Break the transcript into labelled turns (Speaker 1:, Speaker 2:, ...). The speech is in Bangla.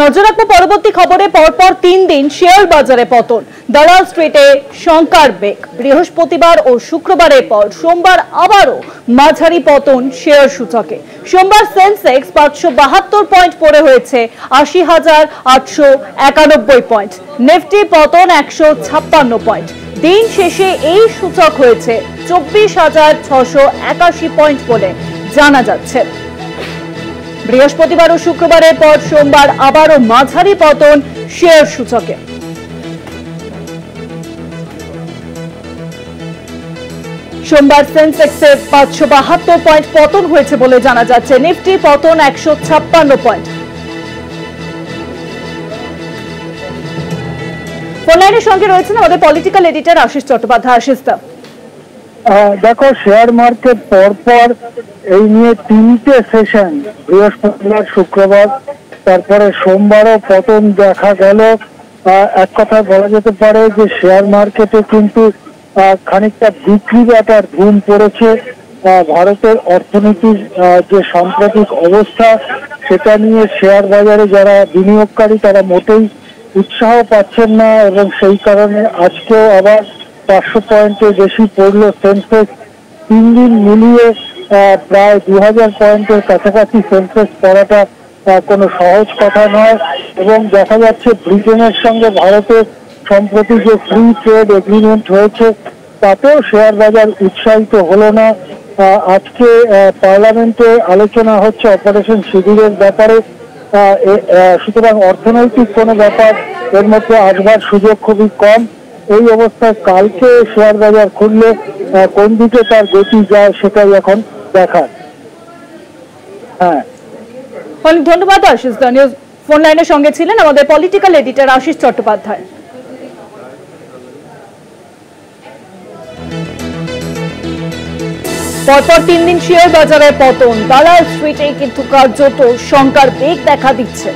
Speaker 1: নজর রাখবো পরবর্তী খবরে। পরপর 3 দিন শেয়ার বাজারে পতন, দালাল স্ট্রিটে শঙ্কার বেগ। বৃহস্পতিবার ও শুক্রবারের পর সোমবার আবারও মাঝারি পতন শেয়ার সূচকে। সোমবার সেন্সেক্স 572 পয়েন্ট পড়ে হয়েছে 80,891 পয়েন্ট, নিফটি পতন 156 পয়েন্ট। দিন শেষে এই সূচক হয়েছে 24,681 পয়েন্ট বলে জানা যাচ্ছে। বৃহস্পতিবার ও শুক্রবারের পর সোমবার আবারও মাঝারি পতন শেয়ার সূচকে। সোমবার সেন্সেক্সে 572 পয়েন্ট পতন হয়েছে বলে জানা যাচ্ছে, নিফটি পতন 156 পয়েন্ট। ফোনলাইনের সঙ্গে রয়েছেন আমাদের পলিটিক্যাল এডিটর আশিস চট্টোপাধ্যায়। আশিস দা,
Speaker 2: দেখো, শেয়ার মার্কেট পরপর এই নিয়ে 3টে সেশন, বৃহস্পতিবার, শুক্রবার, তারপরে সোমবারও পতন দেখা গেল। এক কথায় বলা যেতে পারে যে শেয়ার মার্কেটে কিন্তু খানিকটা বিক্রি বাটার ধুম পড়েছে। ভারতের অর্থনীতির যে সাম্প্রতিক অবস্থা সেটা নিয়ে শেয়ার বাজারে যারা বিনিয়োগকারী তারা মোটেই উৎসাহ পাচ্ছেন না, এবং সেই কারণে আজকেও আবার 500 পয়েন্টের বেশি পড়লো সেন্সেক্স। 3 দিন মিলিয়ে প্রায় 2000 পয়েন্টের কাছাকাছি সেন্সেক্স পড়াটা কোনো সহজ কথা নয়। এবং দেখা যাচ্ছে ব্রিটেনের সঙ্গে ভারতের সম্প্রতি যে ফ্রি ট্রেড এগ্রিমেন্ট হয়েছে তাতেও শেয়ার বাজার উৎসাহিত হলো না। আজকে পার্লামেন্টে আলোচনা হচ্ছে অপারেশন সিঁদুরের ব্যাপারে, সুতরাং অর্থনৈতিক কোনো ব্যাপার এর মধ্যে আসবার সুযোগ খুবই কম। এই অবস্থায় কালকে শেয়ার বাজার খুললে কোন দিকে তার গতি যায় সেটাই এখন দেখার। হ্যাঁ,
Speaker 1: অনেক ধন্যবাদ আশিস দা। নিউজ ফোন লাইনের সঙ্গে ছিলেন আমাদের পলিটিক্যাল এডিটর আশিস চট্টোপাধ্যায়। পরপর 3 দিন শেয়ার বাজারে পতন, দালাল স্ট্রিটে কিন্তু কার্যত শঙ্কার বেগ দেখা দিচ্ছে।